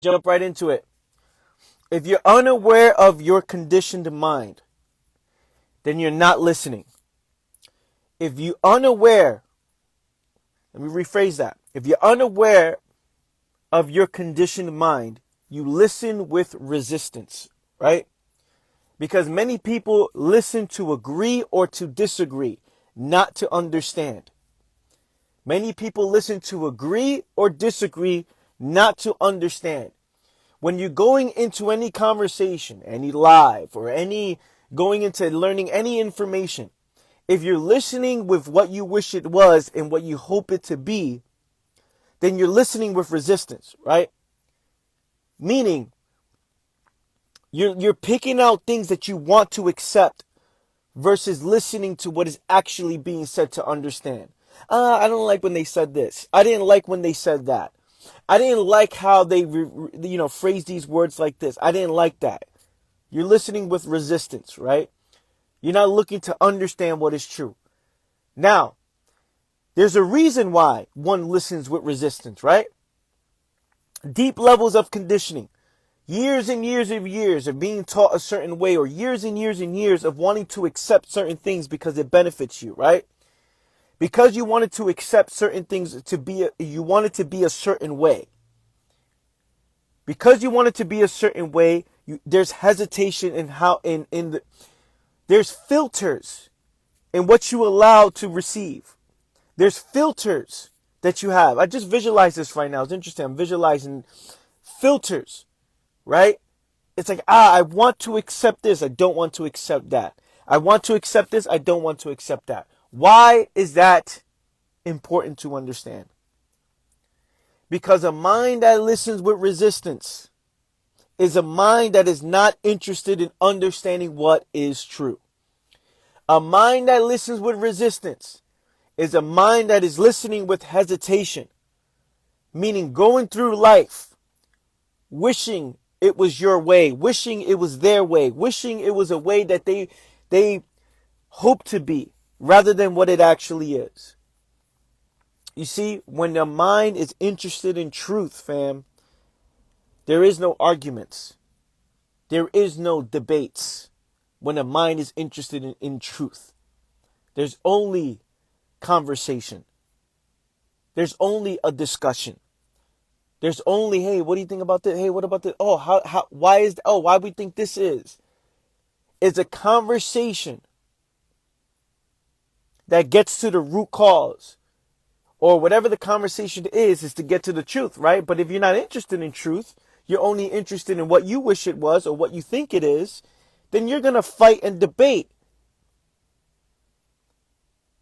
Jump right into it. If you're unaware of your conditioned mind, then you're not listening. If you're unaware, let me rephrase that. If you're unaware of your conditioned mind, you listen with resistance, right? Because many people listen to agree or to disagree, not to understand. Many people listen to agree or disagree, not to understand. When you're going into any conversation, any live, or any going into learning any information, if you're listening with what you wish it was and what you hope it to be, then you're listening with resistance, right? Meaning, you're picking out things that you want to accept versus listening to what is actually being said to understand. I don't like when they said this. I didn't like when they said that. I didn't like how they, phrase these words like this. I didn't like that. You're listening with resistance, right? You're not looking to understand what is true. Now, there's a reason why one listens with resistance, right? Deep levels of conditioning. Years and years of being taught a certain way, or years and years of wanting to accept certain things because it benefits you, right? Because you wanted to accept certain things you wanted to be a certain way. Because you want it to be a certain way, there's hesitation in there's filters in what you allow to receive. There's filters that you have. I just visualized this right now. It's interesting. I'm visualizing filters, right? It's like, I want to accept this. I don't want to accept that. I want to accept this. I don't want to accept that. Why is that important to understand? Because a mind that listens with resistance is a mind that is not interested in understanding what is true. A mind that listens with resistance is a mind that is listening with hesitation, meaning going through life, wishing it was your way, wishing it was their way, wishing it was a way that they hope to be rather than what it actually is. You see, when the mind is interested in truth, fam, there is no arguments. There is no debates when the mind is interested in truth. There's only conversation. There's only a discussion. There's only, hey, what do you think about this? Hey, what about this? Oh, why we think this is? It's a conversation that gets to the root cause. Or whatever the conversation is to get to the truth, right? But if you're not interested in truth, you're only interested in what you wish it was or what you think it is, then you're going to fight and debate.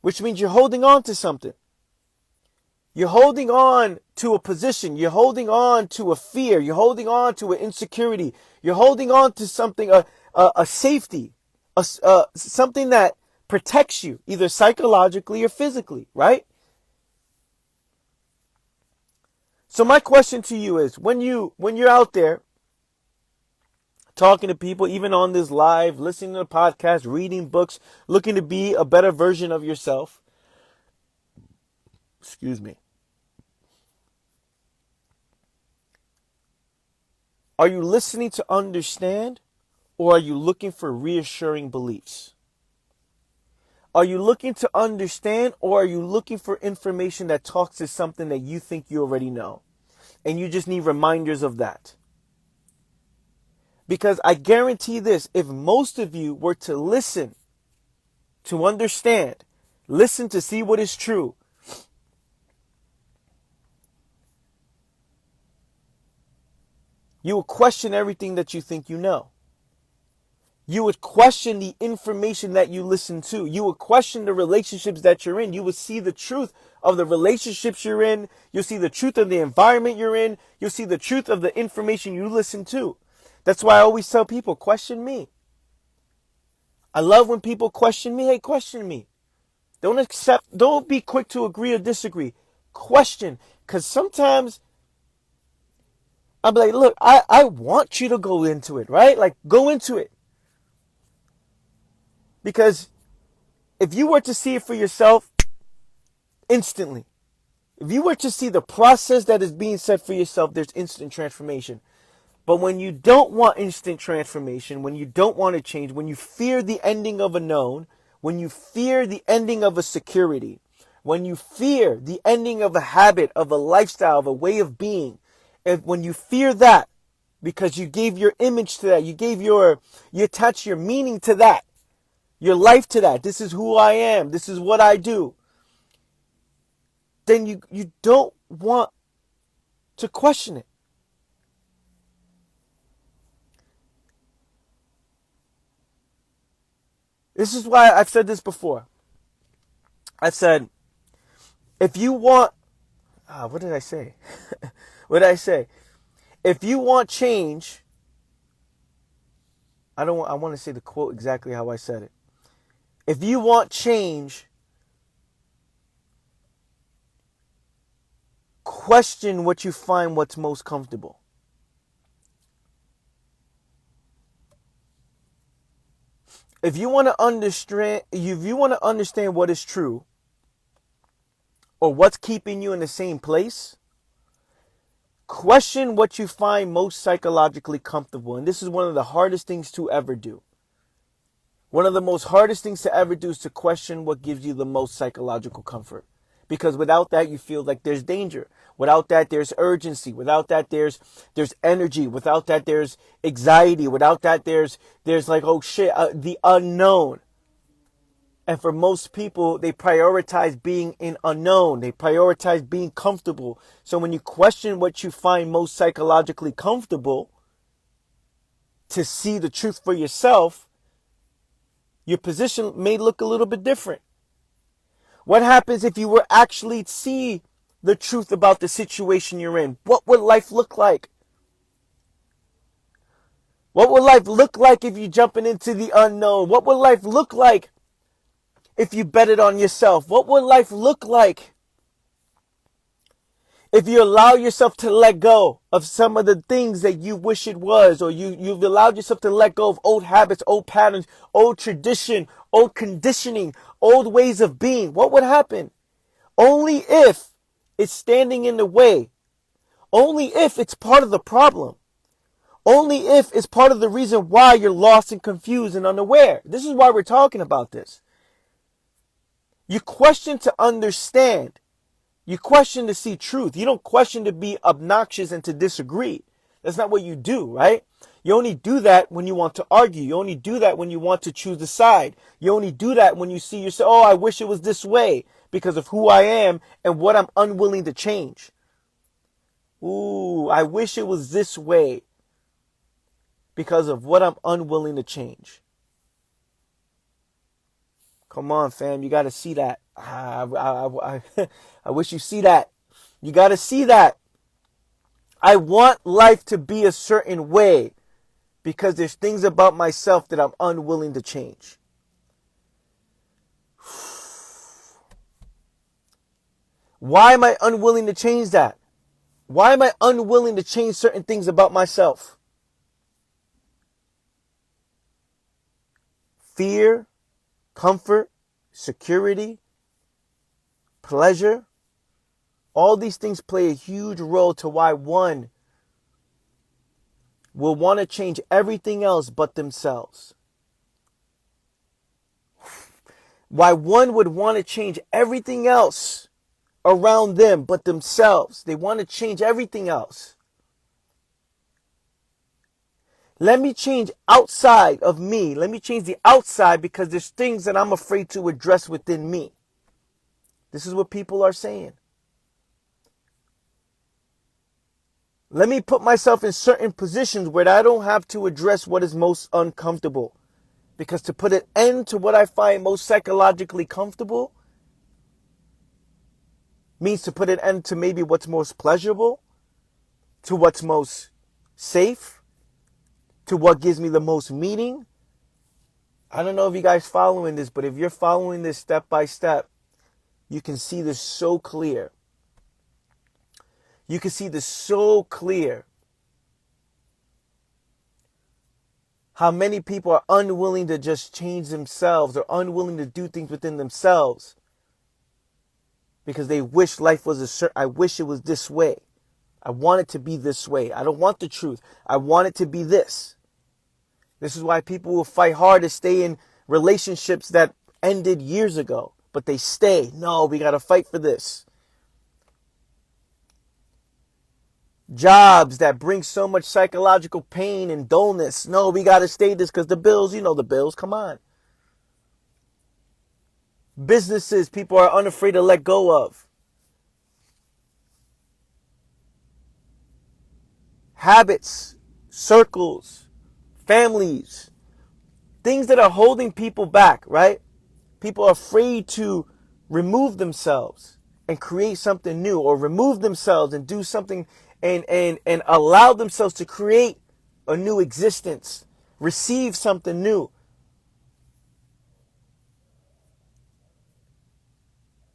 Which means you're holding on to something. You're holding on to a position. You're holding on to a fear. You're holding on to an insecurity. You're holding on to something, a safety, something that protects you, either psychologically or physically, right? So my question to you is, when you're out there talking to people, even on this live, listening to a podcast, reading books, looking to be a better version of yourself, excuse me, are you listening to understand, or are you looking for reassuring beliefs? Are you looking to understand, or are you looking for information that talks to something that you think you already know? And you just need reminders of that. Because I guarantee this, if most of you were to listen, to understand, listen to see what is true, you will question everything that you think you know. You would question the information that you listen to. You would question the relationships that you're in. You would see the truth of the relationships you're in. You'll see the truth of the environment you're in. You'll see the truth of the information you listen to. That's why I always tell people, question me. I love when people question me. Hey, question me. Don't be quick to agree or disagree. Question. Because sometimes I'm like, look, I want you to go into it, right? Like, go into it. Because if you were to see it for yourself instantly, If you were to see the process that is being set for yourself, there's instant transformation. But when you don't want instant transformation, when you don't want to change, when you fear the ending of a known, when you fear the ending of a security, when you fear the ending of a habit, of a lifestyle, of a way of being, when you fear that, because you gave your image to that, you attach your meaning to that, your life to that, this is who I am, this is what I do, then you don't want to question it. This is why I've said this before. I've said, if you want, what did I say? What did I say? If you want change, I want to say the quote exactly how I said it. If you want change, question what you find what's most comfortable. If you want to understand what is true, or what's keeping you in the same place, question what you find most psychologically comfortable. And this is one of the hardest things to ever do. One of the most hardest things to ever do is to question what gives you the most psychological comfort. Because without that, you feel like there's danger. Without that, there's urgency. Without that, there's energy. Without that, there's anxiety. Without that, there's like, oh shit, the unknown. And for most people, they prioritize being in unknown. They prioritize being comfortable. So when you question what you find most psychologically comfortable to see the truth for yourself, your position may look a little bit different. What happens if you were actually to see the truth about the situation you're in? What would life look like? What would life look like if you're jumping into the unknown? What would life look like if you betted on yourself? What would life look like if you allow yourself to let go of some of the things that you wish it was, or you've allowed yourself to let go of old habits, old patterns, old tradition, old conditioning, old ways of being? What would happen? Only if it's standing in the way. Only if it's part of the problem. Only if it's part of the reason why you're lost and confused and unaware. This is why we're talking about this. You question to understand. You question to see truth. You don't question to be obnoxious and to disagree. That's not what you do, right? You only do that when you want to argue. You only do that when you want to choose a side. You only do that when you see yourself, oh, I wish it was this way because of who I am and what I'm unwilling to change. Ooh, I wish it was this way because of what I'm unwilling to change. Come on, fam. You got to see that. I wish you see that. You got to see that. I want life to be a certain way because there's things about myself that I'm unwilling to change. Why am I unwilling to change that? Why am I unwilling to change certain things about myself? Fear, comfort, security, pleasure. All these things play a huge role to why one will want to change everything else but themselves. Why one would want to change everything else around them but themselves. They want to change everything else. Let me change outside of me. Let me change the outside because there's things that I'm afraid to address within me. This is what people are saying. Let me put myself in certain positions where I don't have to address what is most uncomfortable. Because to put an end to what I find most psychologically comfortable means to put an end to maybe what's most pleasurable, to what's most safe, to what gives me the most meaning. I don't know if you guys following this, but if you're following this step by step, you can see this so clear. You can see this so clear. How many people are unwilling to just change themselves or unwilling to do things within themselves because they wish life was I wish it was this way. I want it to be this way. I don't want the truth. I want it to be this. This is why people will fight hard to stay in relationships that ended years ago, but they stay. No, we got to fight for this. Jobs that bring so much psychological pain and dullness. No, we got to stay this because the bills, you know the bills, come on. Businesses people are unafraid to let go of. Habits, circles, families, things that are holding people back, right? People are afraid to remove themselves and create something new, or remove themselves and do something and allow themselves to create a new existence, receive something new.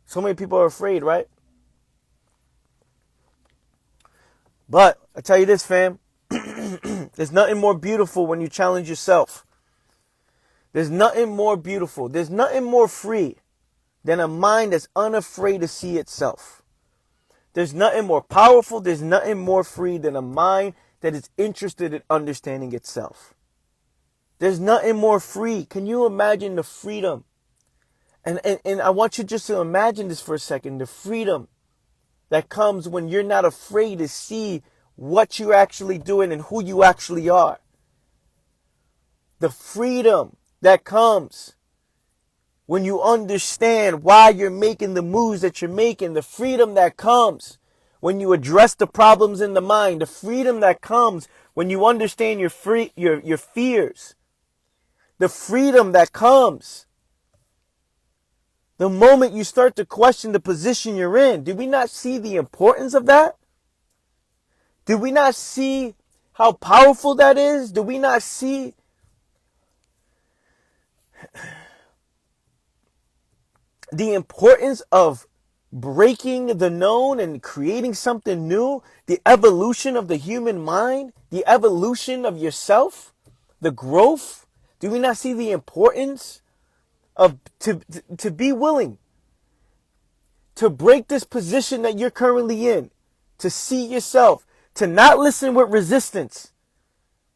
So many people are afraid, right? But I tell you this, fam, there's nothing more beautiful when you challenge yourself. There's nothing more beautiful. There's nothing more free than a mind that's unafraid to see itself. There's nothing more powerful. There's nothing more free than a mind that is interested in understanding itself. There's nothing more free. Can you imagine the freedom? And I want you just to imagine this for a second. The freedom that comes when you're not afraid to see what you're actually doing and who you actually are. The freedom that comes when you understand why you're making the moves that you're making. The freedom that comes when you address the problems in the mind. The freedom that comes when you understand your fears. The freedom that comes the moment you start to question the position you're in. Do we not see the importance of that? Do we not see how powerful that is? Do we not see the importance of breaking the known and creating something new? The evolution of the human mind, the evolution of yourself, the growth. Do we not see the importance of to be willing to break this position that you're currently in, to see yourself, to not listen with resistance,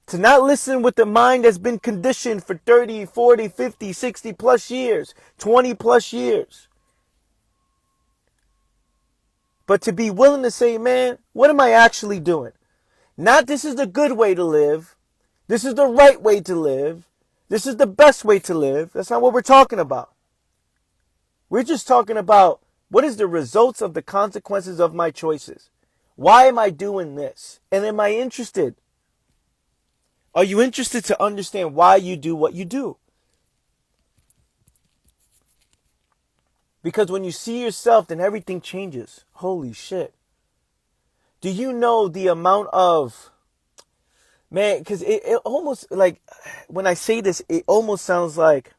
to not listen with the mind that's been conditioned for 30, 40, 50, 60 plus years, 20 plus years. But to be willing to say, man, what am I actually doing? Not this is the good way to live. This is the right way to live. This is the best way to live. That's not what we're talking about. We're just talking about what is the results of the consequences of my choices. Why am I doing this? And am I interested? Are you interested to understand why you do what you do? Because when you see yourself, then everything changes. Holy shit. Do you know the amount of... Man, because it almost, like, when I say this, it almost sounds like...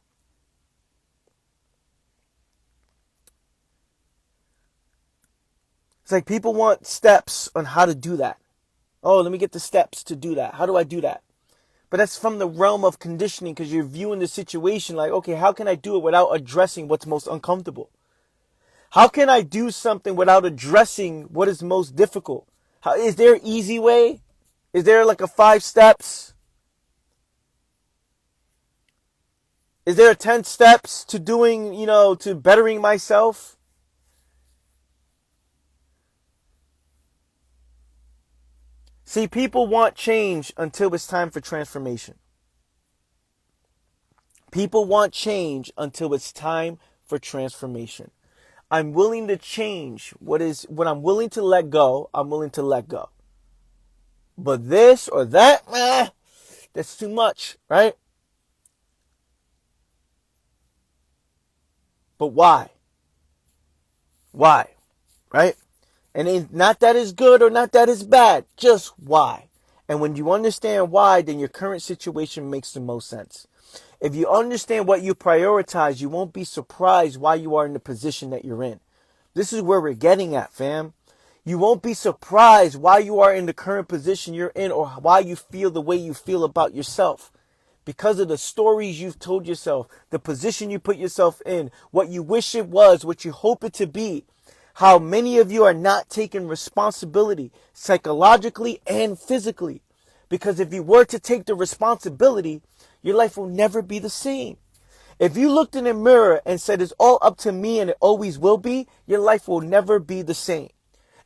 It's like people want steps on how to do that. Oh, let me get the steps to do that. How do I do that? But that's from the realm of conditioning, because you're viewing the situation like, okay, how can I do it without addressing what's most uncomfortable? How can I do something without addressing what is most difficult? Is there an easy way? Is there like a 5 steps? Is there a 10 steps to doing, to bettering myself? See, people want change until it's time for transformation. People want change until it's time for transformation. I'm willing to change what I'm willing to let go, I'm willing to let go. But this or that, that's too much, right? But why? Why? Right? And it's not that it's good or not that it's bad, just why. And when you understand why, then your current situation makes the most sense. If you understand what you prioritize, you won't be surprised why you are in the position that you're in. This is where we're getting at, fam. You won't be surprised why you are in the current position you're in, or why you feel the way you feel about yourself. Because of the stories you've told yourself, the position you put yourself in, what you wish it was, what you hope it to be, How many of you are not taking responsibility psychologically and physically? Because if you were to take the responsibility, your life will never be the same. If you looked in the mirror and said it's all up to me and it always will be, your life will never be the same.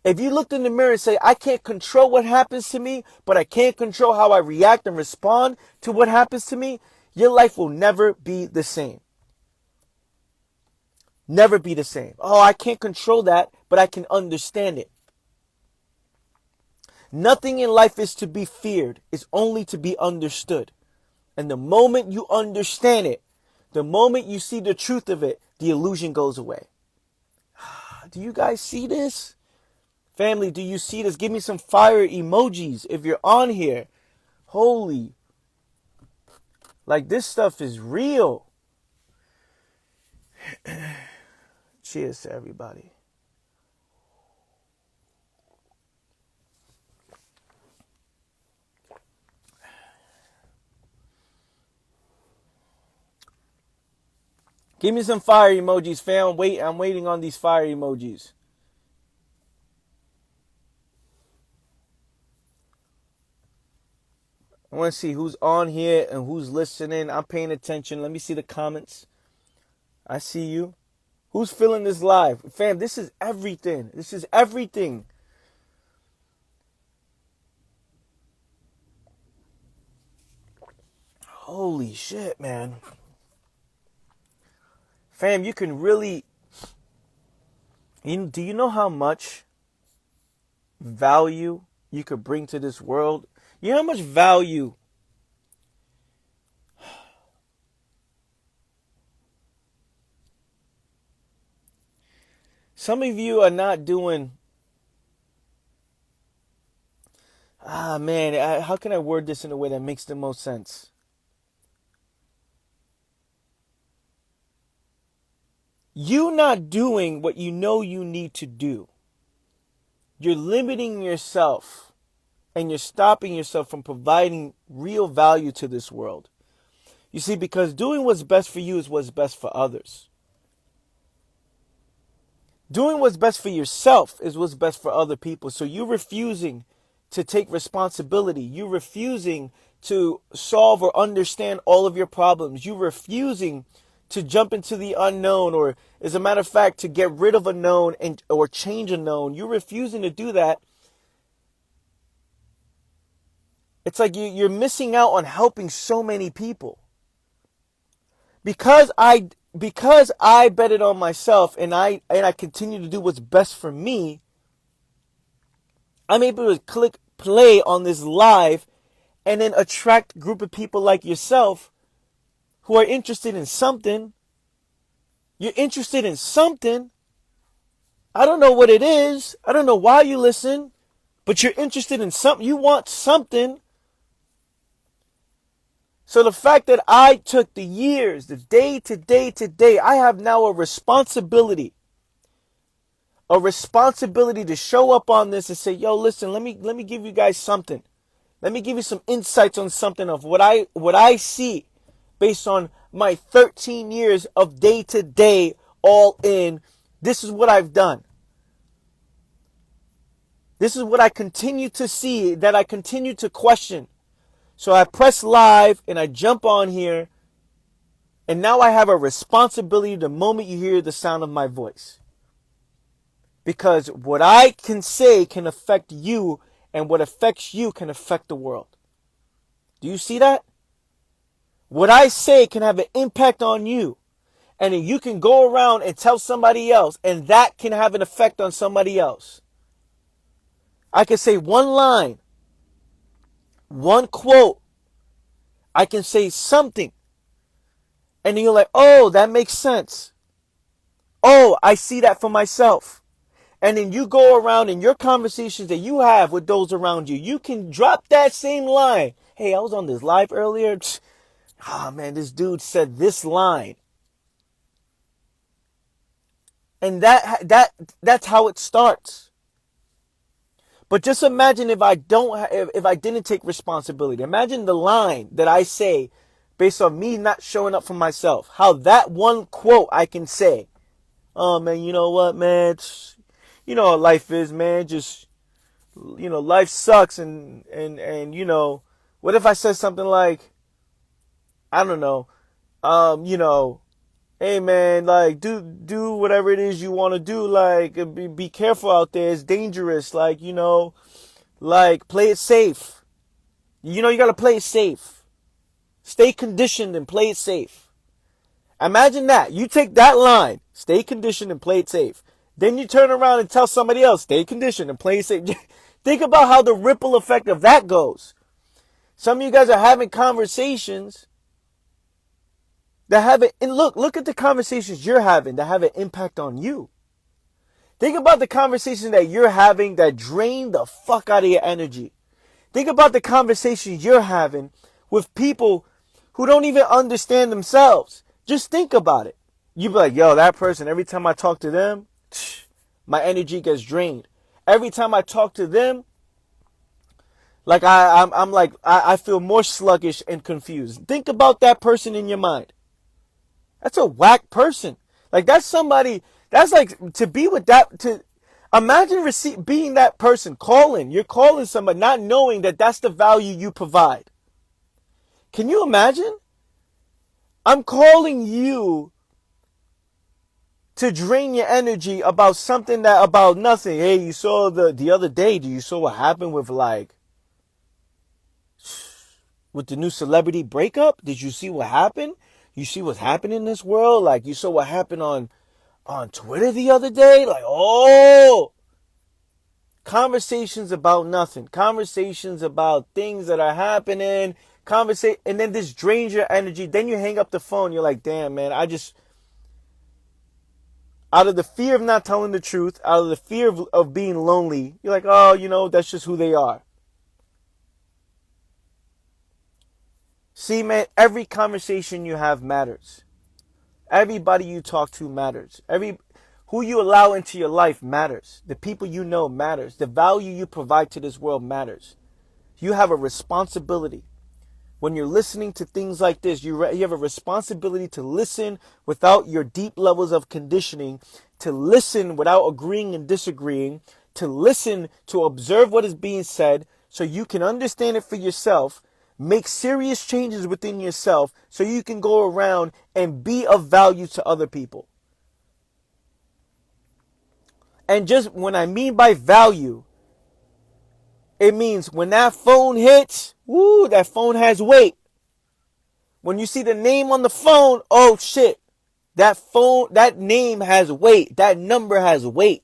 If you looked in the mirror and say, I can't control what happens to me, but I can control how I react and respond to what happens to me, your life will never be the same. Never be the same. Oh, I can't control that, but I can understand it. Nothing in life is to be feared. It's only to be understood. And the moment you understand it, the moment you see the truth of it, the illusion goes away. Do you guys see this? Family, do you see this? Give me some fire emojis if you're on here. Holy. Like, this stuff is real. Cheers to everybody. Give me some fire emojis, fam. I'm waiting on these fire emojis. I want to see who's on here and who's listening. I'm paying attention. Let me see the comments. I see you. Who's feeling this live? Fam, this is everything. This is everything. Holy shit, man. Fam, you can really... do you know how much value you could bring to this world? You know how much value some of you are not doing. How can I word this in a way that makes the most sense? You not doing what you know you need to do. You're limiting yourself. And you're stopping yourself from providing real value to this world. You see, because doing what's best for you is what's best for others. Doing what's best for yourself is what's best for other people. So you're refusing to take responsibility. You're refusing to solve or understand all of your problems. You're refusing to jump into the unknown, or as a matter of fact, to get rid of a known or change a known. You're refusing to do that. It's like you're missing out on helping so many people. Because I betted on myself and I continue to do what's best for me, I'm able to click play on this live and then attract a group of people like yourself who are interested in something. You're interested in something. I don't know what it is. I don't know why you listen, but you're interested in something. You want something. So the fact that I took the years, the day to day, I have now a responsibility to show up on this and say, yo, listen, let me give you guys something. Let me give you some insights on something of what I see based on my 13 years of day to day all in. This is what I've done. This is what I continue to see, that I continue to question. So I press live and I jump on here, and now I have a responsibility the moment you hear the sound of my voice. Because what I can say can affect you, and what affects you can affect the world. Do you see that? What I say can have an impact on you, and then you can go around and tell somebody else, and that can have an effect on somebody else. I can say one line, one quote, I can say something, and then you're like, oh, that makes sense. Oh, I see that for myself. And then you go around in your conversations that you have with those around you, you can drop that same line. Hey, I was on this live earlier. Man, this dude said this line. And that's how it starts. But just imagine if I didn't take responsibility. Imagine the line that I say based on me not showing up for myself. How that one quote I can say, oh man, you know what, man? you know how life is, man. Just, life sucks. And, what if I said something like, I don't know, hey man, like do whatever it is you want to do. Like be careful out there. It's dangerous. Like, like play it safe. You got to play it safe. Stay conditioned and play it safe. Imagine that. You take that line, stay conditioned and play it safe. Then you turn around and tell somebody else, stay conditioned and play it safe. Think about how the ripple effect of that goes. Some of you guys are having conversations that have it, and look at the conversations you're having that have an impact on you. Think about the conversations that you're having that drain the fuck out of your energy. Think about the conversations you're having with people who don't even understand themselves. Just think about it. You be like, yo, that person, every time I talk to them, my energy gets drained. Every time I talk to them, like I feel more sluggish and confused. Think about that person in your mind. That's a whack person. Like that's somebody, that's like to be with that, to imagine being that person, you're calling somebody, not knowing that that's the value you provide. Can you imagine? I'm calling you to drain your energy about something about nothing. Hey, you saw the other day, you saw what happened with the new celebrity breakup? Did you see what happened? You see what's happening in this world? Like, you saw what happened on Twitter the other day? Like, oh! Conversations about nothing. Conversations about things that are happening. And then this drains your energy. Then you hang up the phone. You're like, damn, man, out of the fear of not telling the truth, out of the fear of being lonely, you're like, oh, that's just who they are. See, man, every conversation you have matters. Everybody you talk to matters. Who you allow into your life matters. The people you know matters. The value you provide to this world matters. You have a responsibility. When you're listening to things like this, you have a responsibility to listen without your deep levels of conditioning, to listen without agreeing and disagreeing, to listen, to observe what is being said so you can understand it for yourself, make serious changes within yourself so you can go around and be of value to other people. And just when I mean by value, it means when that phone hits, woo, that phone has weight. When you see the name on the phone, oh shit, that name has weight. That number has weight.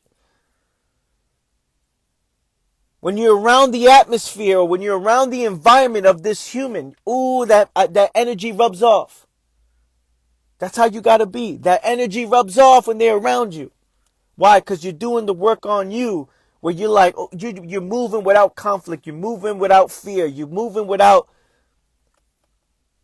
When you're around the atmosphere, or when you're around the environment of this human, ooh, that energy rubs off. That's how you gotta be. That energy rubs off when they're around you. Why? Because you're doing the work on you, where you're like, you're moving without conflict, you're moving without fear, you're moving without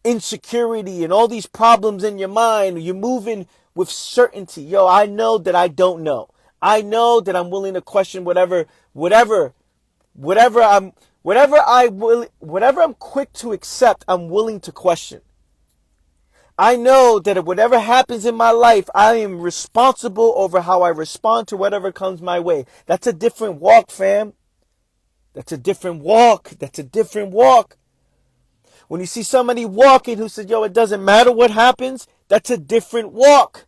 insecurity and all these problems in your mind. You're moving with certainty. Yo, I know that I don't know. I know that I'm willing to question whatever I'm quick to accept, I'm willing to question. I know that whatever happens in my life, I am responsible over how I respond to whatever comes my way. That's a different walk, fam. That's a different walk. That's a different walk. When you see somebody walking who says, yo, it doesn't matter what happens, that's a different walk.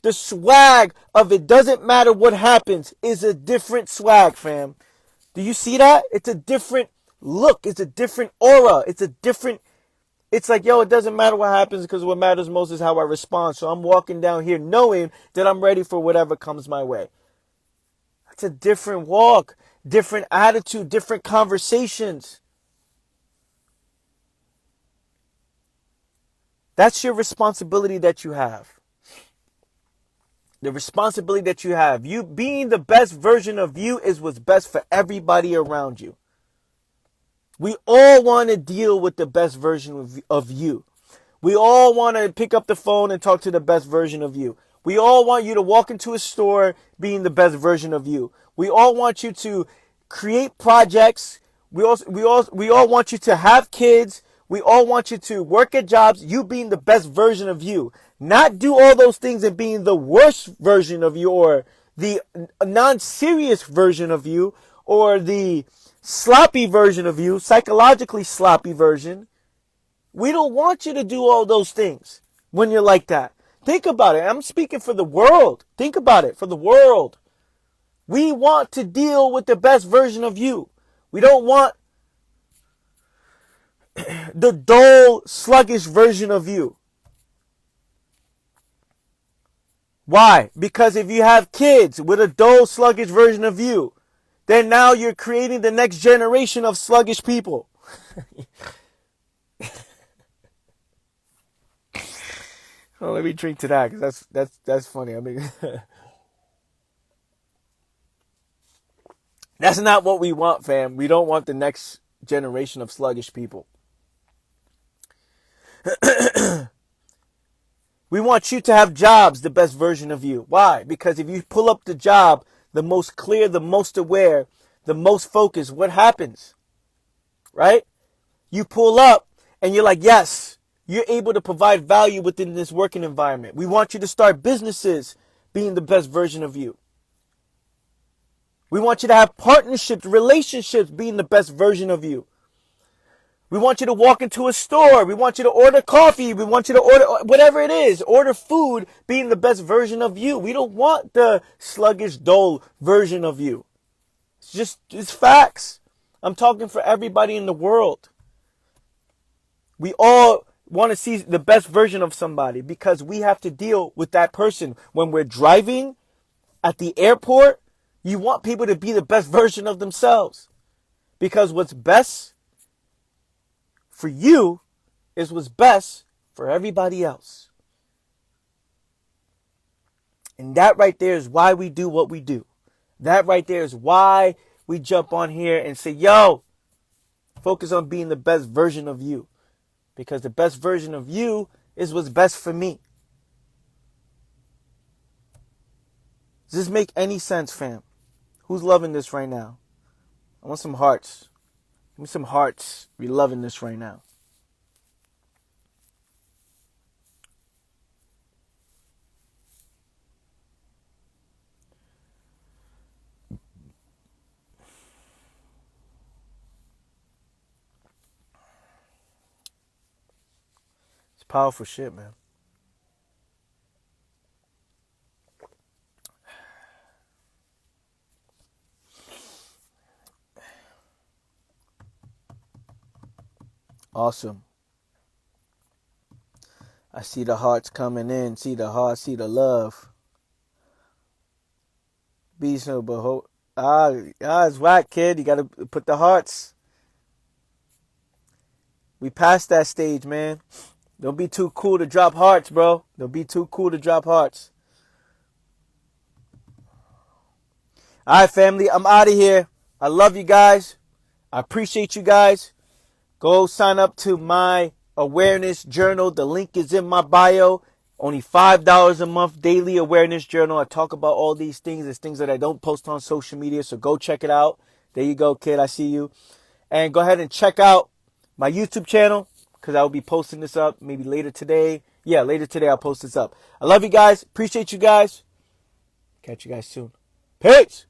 The swag of it doesn't matter what happens is a different swag, fam. Do you see that? It's a different look. It's a different aura. It's like, yo, it doesn't matter what happens because what matters most is how I respond. So I'm walking down here knowing that I'm ready for whatever comes my way. That's a different walk, different attitude, different conversations. That's your responsibility that you have. The responsibility that you have. You being the best version of you is what's best for everybody around you. We all want to deal with the best version of you. We all want to pick up the phone and talk to the best version of you. We all want you to walk into a store being the best version of you. We all want you to create projects. We all want you to have kids. We all want you to work at jobs, you being the best version of you. Not do all those things and being the worst version of you, or the non-serious version of you, or the sloppy version of you, psychologically sloppy version. We don't want you to do all those things when you're like that. Think about it. I'm speaking for the world. Think about it, for the world. We want to deal with the best version of you. We don't want the dull, sluggish version of you. Why? Because if you have kids with a dull, sluggish version of you, then now you're creating the next generation of sluggish people. Oh, let me drink to that, because that's funny. I mean, that's not what we want, fam. We don't want the next generation of sluggish people. We want you to have jobs, the best version of you. Why? Because if you pull up the job, the most clear, the most aware, the most focused, what happens? Right? You pull up and you're like, yes, you're able to provide value within this working environment. We want you to start businesses being the best version of you. We want you to have partnerships, relationships being the best version of you. We want you to walk into a store. We want you to order coffee. We want you to order whatever it is. Order food being the best version of you. We don't want the sluggish, dull version of you. It's facts. I'm talking for everybody in the world. We all want to see the best version of somebody because we have to deal with that person. When we're driving at the airport, you want people to be the best version of themselves. Because what's best for you is what's best for everybody else. And that right there is why we do what we do. That right there is why we jump on here and say, yo, focus on being the best version of you. Because the best version of you is what's best for me. Does this make any sense, fam? Who's loving this right now? I want some hearts. Give me some hearts. We're loving this right now. It's powerful shit, man. Awesome. I see the hearts coming in. See the heart. See the love. Be so behold. It's whack, kid. You gotta put the hearts. We passed that stage, man. Don't be too cool to drop hearts, bro. Don't be too cool to drop hearts. All right, family. I'm out of here. I love you guys. I appreciate you guys. Go sign up to my awareness journal. The link is in my bio. Only $5 a month, daily awareness journal. I talk about all these things. There's things that I don't post on social media, so go check it out. There you go, kid. I see you. And go ahead and check out my YouTube channel, because I will be posting this up maybe later today. Yeah, later today I'll post this up. I love you guys. Appreciate you guys. Catch you guys soon. Peace.